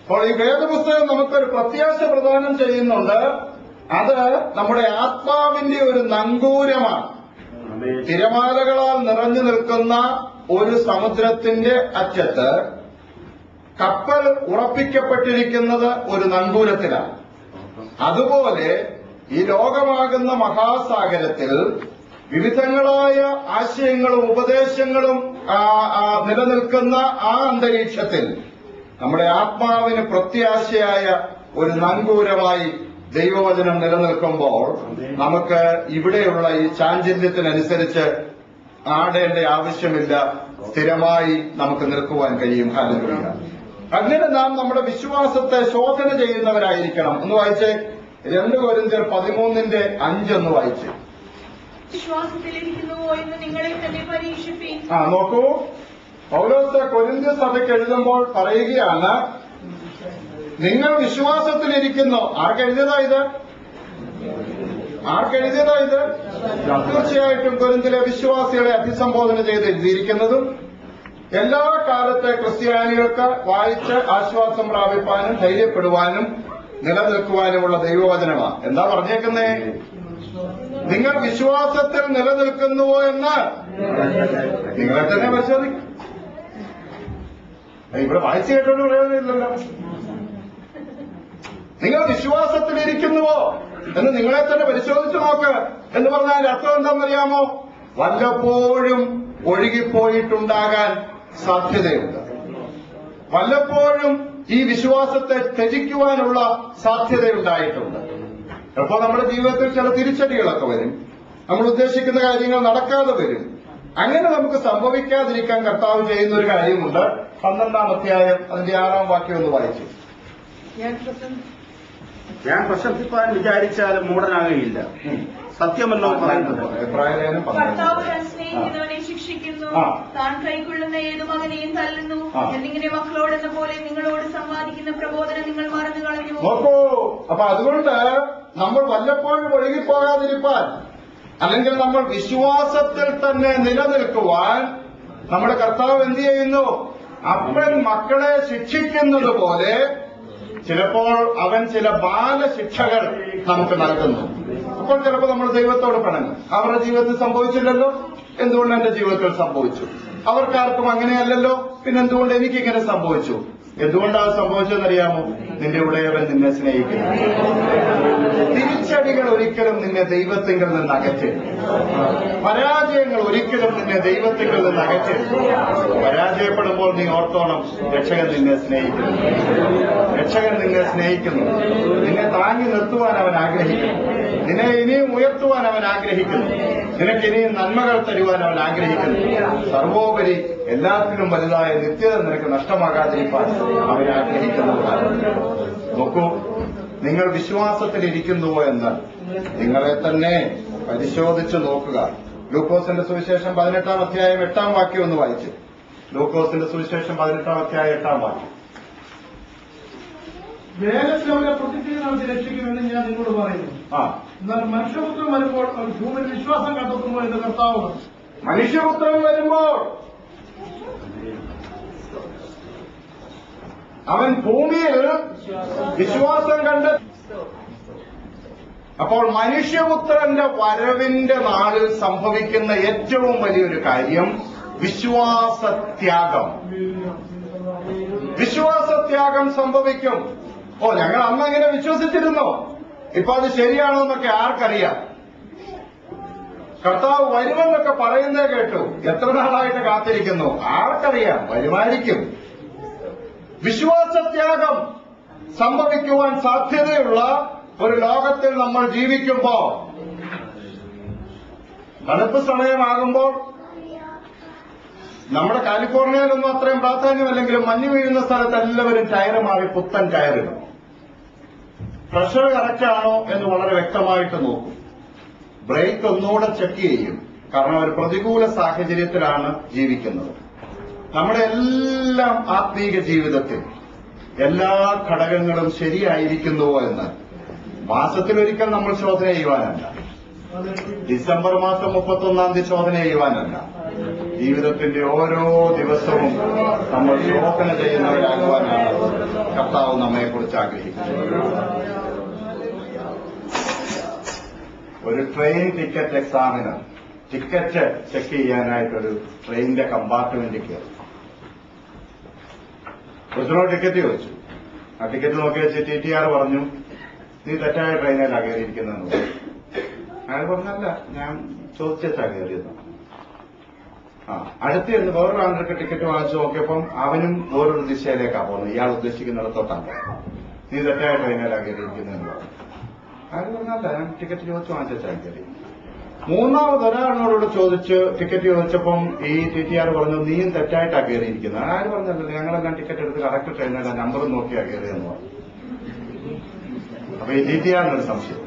അപ്പോൾ ഈ വേദപുസ്തകം നമുക്കൊരു പ്രത്യാശ പ്രദാനം ചെയ്യുന്നുണ്ട്. അത് നമ്മുടെ ആത്മാവിന്റെ ഒരു നങ്കൂരമാണ്. തിരമാലകളാൽ നിറഞ്ഞു നിൽക്കുന്ന ഒരു സമുദ്രത്തിന്റെ അറ്റത്ത് കപ്പൽ ഉറപ്പിക്കപ്പെട്ടിരിക്കുന്നത് ഒരു നങ്കൂരത്തിലാണ്. അതുപോലെ ഈ ലോകമാകുന്ന മഹാസാഗരത്തിൽ വിവിധങ്ങളായ ആശയങ്ങളും ഉപദേശങ്ങളും നിലനിൽക്കുന്ന ആ അന്തരീക്ഷത്തിൽ നമ്മുടെ ആത്മാവിന് പ്രത്യാശയായ ഒരു നങ്കൂരമായി ദൈവവചനം നിലനിൽക്കുമ്പോൾ നമുക്ക് ഇവിടെയുള്ള ഈ ചാഞ്ചല്യത്തിനനുസരിച്ച് ആടേണ്ട ആവശ്യമില്ല. സ്ഥിരമായി നമുക്ക് നിൽക്കുവാൻ കഴിയും. ഹല്ലേലൂയ. അങ്ങനെ നാം നമ്മുടെ വിശ്വാസത്തെ ശോധന ചെയ്യുന്നവരായിരിക്കണം. ഒന്ന് വായിച്ചേ. 2 കൊരിന്ത്യർ 13:5 ഒന്ന് വായിച്ചേ. വിശ്വാസത്തിലിരിക്കുന്നുവോ എന്ന് നിങ്ങളെ തന്നെ പരീക്ഷിപ്പീൻ. നോക്കൂ, പൗലോസ് കൊരിന്ത്യ സഭയ്ക്ക് എഴുതുമ്പോൾ പറയുകയാണ്, നിങ്ങൾ വിശ്വാസത്തിലിരിക്കുന്നു. ആർക്ക് എഴുതിയതാ ഇത്? ആർക്കെഴുതിയതാ ഇത്? തീർച്ചയായിട്ടും കൊരിന്തിലെ വിശ്വാസികളെ അഭിസംബോധന ചെയ്ത് എഴുതിയിരിക്കുന്നതും എല്ലാ കാലത്തെ ക്രിസ്ത്യാനികൾക്ക് വായിച്ച് ആശ്വാസം പ്രാപിപ്പാനും ധൈര്യപ്പെടുവാനും നിലനിൽക്കുവാനുമുള്ള ദൈവവചനമാണ്. എന്താ പറഞ്ഞേക്കുന്നേ? നിങ്ങൾ വിശ്വാസത്തിൽ നിലനിൽക്കുന്നുവോ എന്ന് നിങ്ങളെ തന്നെ പരിശോധിക്കും. ഇവിടെ വായിച്ചു കേട്ടോണ്ട് പറയുന്നില്ലല്ലോ. നിങ്ങൾ വിശ്വാസത്തിലിരിക്കുന്നുവോ എന്ന് നിങ്ങളെ തന്നെ പരിശോധിച്ചു നോക്ക് എന്ന് പറഞ്ഞാൽ അർത്ഥം എന്താണെന്നറിയാമോ? വല്ലപ്പോഴും ഒഴുകിപ്പോയിട്ടുണ്ടാകാൻ സാധ്യതയുണ്ട്. വല്ലപ്പോഴും ഈ വിശ്വാസത്തെ ത്യജിക്കുവാനുള്ള സാധ്യതയുണ്ടായിട്ടുണ്ട്. അപ്പോൾ നമ്മുടെ ജീവിതത്തിൽ ചില തിരിച്ചടികളൊക്കെ വരും. നമ്മൾ ഉദ്ദേശിക്കുന്ന കാര്യങ്ങൾ നടക്കാതെ വരും. അങ്ങനെ നമുക്ക് സംഭവിക്കാതിരിക്കാൻ കർത്താവ് ചെയ്യുന്ന ഒരു കാര്യമുണ്ട്. 12-ാം അധ്യായം അതിന്റെ 6-ാം വാക്യം ഒന്ന് വായിച്ചു. ഞാൻ പ്രശംസിപ്പാൻ വിചാരിച്ചാലും മൂടനാകുകയില്ല, സത്യമല്ലോ പറയുന്നത്. കർത്താവ് താൻ സ്നേഹിക്കുന്നവനെ ശിക്ഷിക്കുന്നു, താൻ കൈക്കൊള്ളുന്ന ഏതു മകനെയും തല്ലുന്നു എന്നിങ്ങനെ മക്കളോടെന്ന പോലെ നിങ്ങളോട് സമ്പാദിക്കുന്ന പ്രബോധനം നിങ്ങൾ മറന്നു കളഞ്ഞു. നോക്കൂ, അപ്പൊ അതുകൊണ്ട് നമ്മൾ വല്ലപ്പോഴും ഒഴുകിപ്പോകാതിരിപ്പാൻ, അല്ലെങ്കിൽ നമ്മൾ വിശ്വാസത്തിൽ തന്നെ നിലനിൽക്കുവാൻ നമ്മുടെ കർത്താവ് എന്ത് ചെയ്യുന്നു? അപ്പൻ മക്കളെ ശിക്ഷിക്കുന്നത് പോലെ ചിലപ്പോൾ അവൻ ചില ബാലശിക്ഷകൾ നമുക്ക് നൽകുന്നു. അപ്പോൾ ചിലപ്പോൾ നമ്മൾ ദൈവത്തോട് പിണങ്ങും. അവരുടെ ജീവിതത്തിൽ സംഭവിച്ചില്ലല്ലോ, എന്തുകൊണ്ട് എന്റെ ജീവിതത്തിൽ സംഭവിച്ചു? അവർക്കാർക്കും അങ്ങനെയല്ലല്ലോ, പിന്നെന്തുകൊണ്ട് എനിക്കിങ്ങനെ സംഭവിച്ചു? എന്തുകൊണ്ടാണ് സംഭവിച്ചതെന്നറിയാമോ? നിന്റെ ഉടയവൻ നിന്നെ സ്നേഹിക്കുന്നു. തിരിച്ചടികൾ ഒരിക്കലും നിന്നെ ദൈവത്തിങ്കിൽ നിന്ന് അകറ്റില്ല. പരാജയങ്ങൾ ഒരിക്കലും നിന്നെ ദൈവത്തിങ്കിൽ നിന്ന് അകറ്റില്ല. പരാജയപ്പെടുമ്പോൾ നീ ഓർത്തോണം, രക്ഷകൻ നിന്നെ സ്നേഹിക്കുന്നു. രക്ഷകൻ നിന്നെ സ്നേഹിക്കുന്നു. നിന്നെ താങ്ങി നിർത്തുവാൻ അവൻ ആഗ്രഹിക്കുന്നു. നിന്നെ ഇനിയും ഉയർത്തുവാൻ അവൻ ആഗ്രഹിക്കുന്നു. നിനക്ക് ഇനിയും നന്മകൾ തരുവാൻ അവൻ ആഗ്രഹിക്കുന്നു. സർവോപരി എല്ലാത്തിനും വലുതായ നിത്യത നിനക്ക് നഷ്ടമാകാതിരിക്കാൻ അവൻ ആഗ്രഹിക്കുന്നതാണ്. നോക്കൂ, നിങ്ങൾ വിശ്വാസത്തിലിരിക്കുന്നുവോ എന്ന് നിങ്ങളെ തന്നെ പരിശോധിച്ച് നോക്കുക. ലൂക്കോസിന്റെ സുവിശേഷം 18-ാം അധ്യായം 8-ാം വാക്യം ഒന്ന് വായിച്ചു. ലൂക്കോസിന്റെ സുവിശേഷം 18-ാം അധ്യായം 8-ാം വാക്യം. വേഗത്തിൽ അവരെ പ്രതിജ്ഞ നടത്തി രക്ഷിക്കുമെന്ന് ഞാൻ നിങ്ങളോട് പറയുന്നു. എന്നാൽ മനുഷ്യപുത്രം വരുമ്പോൾ അവർ ഭൂമിയിൽ വിശ്വാസം കണ്ടെത്തുമോ എന്ന് കർത്താവ്. മനുഷ്യപുത്രൻ വരുമ്പോൾ അവൻ ഭൂമിയിൽ വിശ്വാസം കണ്ട്. അപ്പോൾ മനുഷ്യപുത്രന്റെ വരവിന്റെ നാളിൽ സംഭവിക്കുന്ന ഏറ്റവും വലിയൊരു കാര്യം വിശ്വാസത്യാഗം. വിശ്വാസത്യാഗം സംഭവിക്കും. ഞങ്ങൾ അന്ന് അങ്ങനെ വിശ്വസിച്ചിരുന്നോ? ഇപ്പൊ അത് ശരിയാണോ എന്നൊക്കെ ആർക്കറിയാം? കർത്താവ് വരുമെന്നൊക്കെ പറയുന്നേ കേട്ടു. എത്ര നാളായിട്ട് കാത്തിരിക്കുന്നു? ആർക്കറിയാം? വരുമായിരിക്കും. വിശ്വാസത്യാഗം സംഭവിക്കുവാൻ സാധ്യതയുള്ള ഒരു ലോകത്തിൽ നമ്മൾ ജീവിക്കുമ്പോ, തണുപ്പ് സമയമാകുമ്പോൾ നമ്മുടെ കാലിഫോർണിയയിലൊന്നും അത്രയും പ്രാധാന്യമല്ലെങ്കിലും മഞ്ഞ് വീഴുന്ന സ്ഥലത്ത് എല്ലാവരും ടയറ് മാറി പുത്തൻ ടയറിടും. പ്രഷർ കറക്റ്റാണോ എന്ന് വളരെ വ്യക്തമായിട്ട് നോക്കും. ബ്രേക്ക് ഒന്നുകൂടെ ചെക്ക് ചെയ്യും. കാരണം ഒരു പ്രതികൂല സാഹചര്യത്തിലാണ് ജീവിക്കുന്നത്. നമ്മുടെ എല്ലാം ആത്മീക ജീവിതത്തിൽ എല്ലാ ഘടകങ്ങളും ശരിയായിരിക്കുന്നുവോ എന്ന് മാസത്തിലൊരിക്കൽ നമ്മൾ ശോധന ചെയ്യുവാനല്ല, ഡിസംബർ മാസം 31-ാം തീയതി ശോധന ചെയ്യുവാനല്ല, ജീവിതത്തിന്റെ ഓരോ ദിവസവും നമ്മൾ ശോധന ചെയ്യുന്നവരാകുവാനാണ് കർത്താവ് നമ്മെക്കുറിച്ച് ആഗ്രഹിക്കുന്നത്. ഒരു ട്രെയിൻ ടിക്കറ്റ് എക്സാമിന് ടിക്കറ്റ് ചെക്ക് ചെയ്യാനായിട്ടൊരു ട്രെയിനിന്റെ കമ്പാർട്ട്മെന്റിൽ കയറി. ഒരുത്തനോട് ടിക്കറ്റ് ചോദിച്ചു. ആ ടിക്കറ്റ് നോക്കി വെച്ച് TTR പറഞ്ഞു, നീ തെറ്റായ ട്രെയിനിലാണ് കയറിയിരിക്കുന്നതെന്ന് പറഞ്ഞു. അയാൾ പറഞ്ഞല്ല, ഞാൻ ചോദിച്ചാ കയറിയത്. അടുത്തിരുന്ന് വേറൊരു ആൾക്ക് ടിക്കറ്റ് വാങ്ങിച്ചു നോക്കിയപ്പം അവനും വേറൊരു ദിശയിലേക്കാണ് പോകുന്നത്. ഇയാൾ ഉദ്ദേശിക്കുന്നിടത്തോട്ടാണ്. നീ തെറ്റായ ട്രെയിനിലാണ് കയറിയിരിക്കുന്നതെന്ന് പറഞ്ഞു. അയാൾ പറഞ്ഞല്ല, ഞാൻ ടിക്കറ്റ് ചോദിച്ചു വാങ്ങിച്ചാൽ കയറി. മൂന്നാമത് ഒരാളിനോട് ചോദിച്ച് ടിക്കറ്റ് ചോദിച്ചപ്പം ഈ TTR പറഞ്ഞു, നീയും തെറ്റായിട്ടാണ് കയറിയിരിക്കുന്നത്. ആര് പറഞ്ഞല്ലോ, ഞങ്ങളെല്ലാം ടിക്കറ്റ് എടുത്ത് കറക്റ്റ് ട്രെയിനല്ല നമ്പറും നോക്കിയാ കയറിയെന്ന് പറഞ്ഞു. അപ്പൊ ഈ TTRനൊരു സംശയം.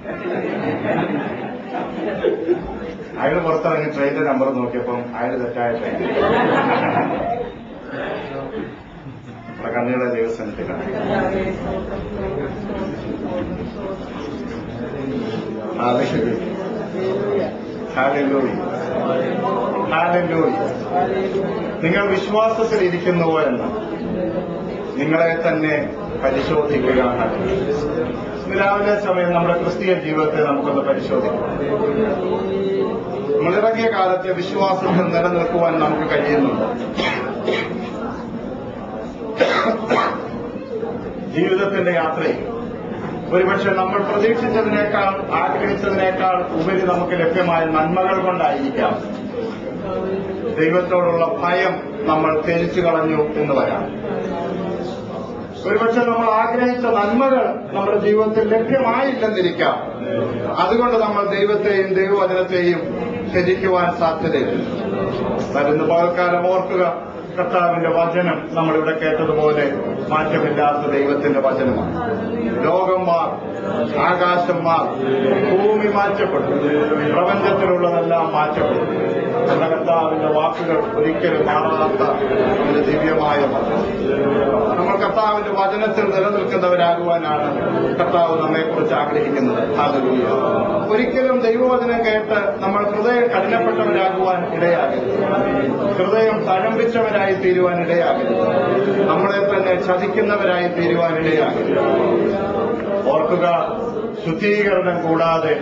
അയാൾ പുറത്തിറങ്ങി ട്രെയിനിന്റെ നമ്പർ നോക്കിയപ്പം അയാൾ തെറ്റായ ട്രെയിൻ. കണ്ണീടെ ദൈവസ്ഥാനത്തിൽ നിങ്ങൾ വിശ്വാസത്തിൽ ഇരിക്കുന്നുവോ എന്ന് നിങ്ങളെ തന്നെ പരിശോധിക്കുക. രാവിലെ സമയം നമ്മുടെ ക്രിസ്തീയ ജീവിതത്തെ നമുക്കൊന്ന് പരിശോധിക്കാം. നമ്മളിറങ്ങിയ കാലത്തെ വിശ്വാസത്തിൽ നിലനിൽക്കുവാൻ നമുക്ക് കഴിയുന്നുണ്ട്. ജീവിതത്തിന്റെ യാത്രയിൽ ഒരുപക്ഷെ നമ്മൾ പ്രതീക്ഷിച്ചതിനേക്കാൾ ആഗ്രഹിച്ചതിനേക്കാൾ ഉപരി നമുക്ക് ലഭ്യമായ നന്മകൾ കൊണ്ടായിരിക്കാം ദൈവത്തോടുള്ള ഭയം നമ്മൾ ത്യജിച്ചു കളഞ്ഞു എന്ന് വരാം. ഒരുപക്ഷെ നമ്മൾ ആഗ്രഹിച്ച നന്മകൾ നമ്മുടെ ജീവിതത്തിൽ ലഭ്യമായില്ലെന്നിരിക്കാം. അതുകൊണ്ട് നമ്മൾ ദൈവത്തെയും ദൈവവചനത്തെയും ത്യജിക്കുവാൻ സാധ്യതയുണ്ട്. വരുന്ന പകൽക്കാലം ഓർക്കുക, കർത്താവിന്റെ വചനം നമ്മളിവിടെ കേട്ടതുപോലെ മാറ്റമില്ലാത്ത ദൈവത്തിന്റെ വചനമാണ്. ലോകം മാറും, ആകാശം മാറും, ഭൂമി മാറ്റപ്പെടും, പ്രപഞ്ചത്തിലുള്ളതെല്ലാം മാറ്റപ്പെടും. നമ്മുടെ കർത്താവിന്റെ വാക്കുകൾ ഒരിക്കലും മാറാത്ത ഒരു ദിവ്യമായ വചനം. നമ്മൾ കർത്താവിന്റെ വചനത്തിൽ നിലനിൽക്കുന്നവരാകുവാനാണ് കർത്താവ് നമ്മെക്കുറിച്ച് ആഗ്രഹിക്കുന്നത്. ഹല്ലേലൂയ. ഒരിക്കലും ദൈവവചനം കേട്ട് നമ്മൾ ഹൃദയം കഠിനപ്പെട്ടവരാകുവാൻ ഇടയാകരുത്. ഹൃദയം തഴമ്പിച്ചവരായി തീരുവാൻ ഇടയാകരുത്. നമ്മളെ തന്നെ ചതിക്കുന്നവരായി തീരുവാൻ ഇടയാകരുത്. ഓർക്കുക, ശുദ്ധീകരണം കൂടാതെ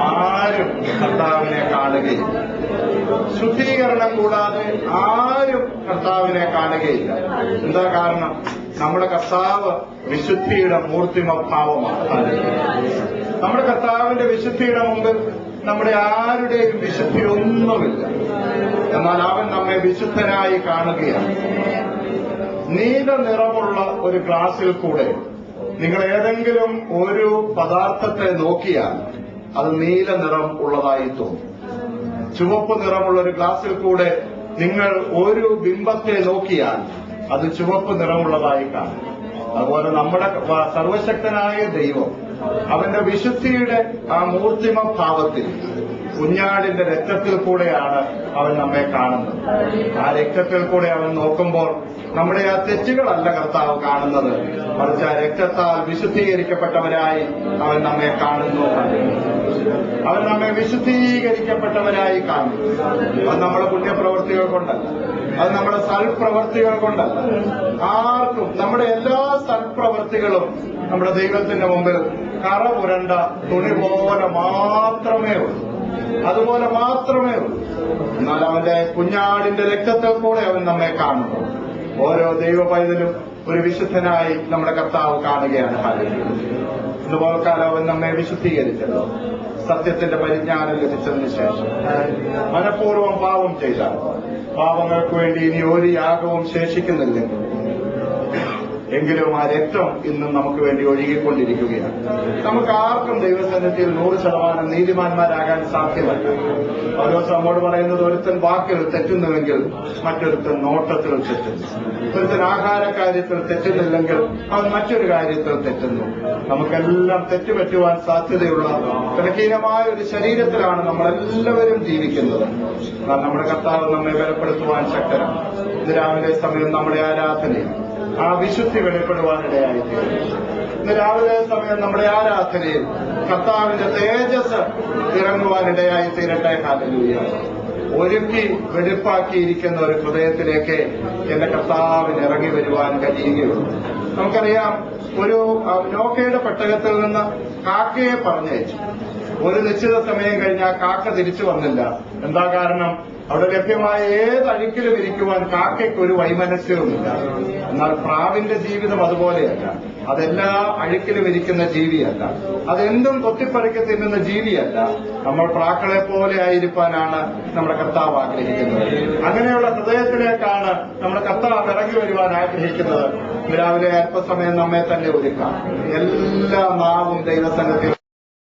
ആരും കർത്താവിനെ കാണുകയില്ല. ശുദ്ധീകരണം കൂടാതെ ആരും കർത്താവിനെ കാണുകയില്ല. എന്താ കാരണം? നമ്മുടെ കർത്താവ് വിശുദ്ധിയുടെ മൂർത്തിമഭാവമാണ്. നമ്മുടെ കർത്താവിന്റെ വിശുദ്ധിയുടെ മുമ്പിൽ നമ്മുടെ ആരുടെയും വിശുദ്ധി ഒന്നുമില്ല. എന്നാൽ അവൻ നമ്മെ വിശുദ്ധനായി കാണുകയാണ്. നീല നിറമുള്ള ഒരു ഗ്ലാസിൽ കൂടെ നിങ്ങൾ ഏതെങ്കിലും ഒരു പദാർത്ഥത്തെ നോക്കിയാൽ അത് നീല നിറം ഉള്ളതായി തോന്നും. ചുവപ്പ് നിറമുള്ള ഒരു ഗ്ലാസിൽ കൂടെ നിങ്ങൾ ഒരു ബിംബത്തെ നോക്കിയാൽ അത് ചുവപ്പ് നിറമുള്ളതായി കാണും. അതുപോലെ നമ്മുടെ സർവശക്തനായ ദൈവം അവന്റെ വിശുദ്ധിയുടെ ആ മൂർത്തിമ ഭാവത്തിൽ കുഞ്ഞാടിന്റെ രക്തത്തിൽ കൂടെയാണ് അവൻ നമ്മെ കാണുന്നത്. ആ രക്തത്തിൽ കൂടെ അവൻ നോക്കുമ്പോൾ നമ്മുടെ ആ തെറ്റുകളല്ല കർത്താവ് കാണുന്നത്, മറിച്ച് ആ രക്തത്താൽ വിശുദ്ധീകരിക്കപ്പെട്ടവരായി അവൻ നമ്മെ കാണുന്നു. അവൻ നമ്മെ വിശുദ്ധീകരിക്കപ്പെട്ടവരായി കാണുന്നു. അത് നമ്മുടെ പുണ്യപ്രവൃത്തികൾ കൊണ്ടല്ല, അത് നമ്മുടെ സൽപ്രവൃത്തികൾ കൊണ്ടല്ല. ആർക്കും നമ്മുടെ എല്ലാ സൽപ്രവൃത്തികളും നമ്മുടെ ദൈവത്തിന്റെ മുമ്പിൽ കറ പുരണ്ട തുണി പോലെ മാത്രമേ ഉള്ളൂ. അതുപോലെ മാത്രമേ ഉള്ളൂ. എന്നാൽ അവന്റെ കുഞ്ഞാടിന്റെ രക്തത്തിൽ കൂടെ അവൻ നമ്മെ കാണുന്നു. ഓരോ ദൈവ പൈതലും ഒരു വിശുദ്ധനായി നമ്മുടെ കർത്താവ് കാണുകയാണ്. ഇതുപോലെ കാലം അവൻ നമ്മെ വിശുദ്ധീകരിച്ചല്ലോ. സത്യത്തിന്റെ പരിജ്ഞാനം ലഭിച്ചതിന് ശേഷം മനഃപൂർവ്വം പാപം ചെയ്താൽ പാപങ്ങൾക്ക് വേണ്ടി ഇനി ഒരു യാഗവും ശേഷിക്കുന്നില്ലെങ്കിൽ എങ്കിലും ആ രക്തം ഇന്നും നമുക്ക് വേണ്ടി ഒഴുകിക്കൊണ്ടിരിക്കുകയാണ്. നമുക്ക് ആർക്കും ദൈവസന്നിധിയിൽ 100% നീതിമാന്മാരാകാൻ സാധ്യമല്ല. പൗലോസ് നമ്മോട് പറയുന്നത്, ഒരുത്തൻ വാക്കിൽ തെറ്റുന്നുവെങ്കിൽ മറ്റൊരുത്തൻ നോട്ടത്തിൽ തെറ്റുന്നു. ഒരുത്തൻ ആഹാരകാര്യത്തിൽ തെറ്റുന്നില്ലെങ്കിൽ അവൻ മറ്റൊരു കാര്യത്തിൽ തെറ്റുന്നു. നമുക്കെല്ലാം തെറ്റുപറ്റുവാൻ സാധ്യതയുള്ള ബലഹീനമായ ഒരു ശരീരത്തിലാണ് നമ്മളെല്ലാവരും ജീവിക്കുന്നത്. നമ്മുടെ കർത്താവ് നമ്മെ ബലപ്പെടുത്തുവാൻ ശക്തരാണ്. ഇന്ന് രാവിലെ സമയം നമ്മുടെ ആരാധനയിൽ ആ വിശുദ്ധി വെളിപ്പെടുവാനിടയായിത്തീരും. ഇന്ന് രാവിലെ സമയം നമ്മുടെ ആരാധനയിൽ കർത്താവിന്റെ തേജസ് ഇറങ്ങുവാനിടയായി തീരട്ടെ. ഹല്ലേലൂയ. ഒരുക്കി വെടിപ്പാക്കിയിരിക്കുന്ന ഒരു ഹൃദയത്തിലേക്ക് എന്റെ കർത്താവിന് ഇറങ്ങി വരുവാൻ കഴിയുകയുള്ളൂ. നമുക്കറിയാം, ഒരു നോക്കയുടെ പെട്ടകത്തിൽ നിന്ന് കാക്കയെ പറഞ്ഞയച്ചു. ഒരു നിശ്ചിത സമയം കഴിഞ്ഞ് ആ കാക്ക തിരിച്ചു വന്നില്ല. എന്താ കാരണം? അവിടെ ലഭ്യമായ ഏത് അഴുക്കിലും ഇരിക്കുവാൻ കാക്കയ്ക്ക് ഒരു വൈമനസ്യവുമില്ല. എന്നാൽ പ്രാവിന്റെ ജീവിതം അതുപോലെയല്ല. അതെല്ലാ അഴുക്കിലും ഇരിക്കുന്ന ജീവിയല്ല. അതെന്തും കൊത്തിപ്പറിക്ക് തിന്നുന്ന ജീവിയല്ല. നമ്മൾ പ്രാക്കളെ പോലെ ആയിരിക്കാനാണ് നമ്മുടെ കർത്താവ് ആഗ്രഹിക്കുന്നത്. അങ്ങനെയുള്ള ഹൃദയത്തിലേക്കാണ് നമ്മുടെ കർത്താവ് ഇറങ്ങി വരുവാൻ ആഗ്രഹിക്കുന്നത്. രാവിലെ അല്പസമയം നമ്മെ തന്നെ ഒരുക്കാം. എല്ലാ നാവും ദൈവസന്നിധിയിൽ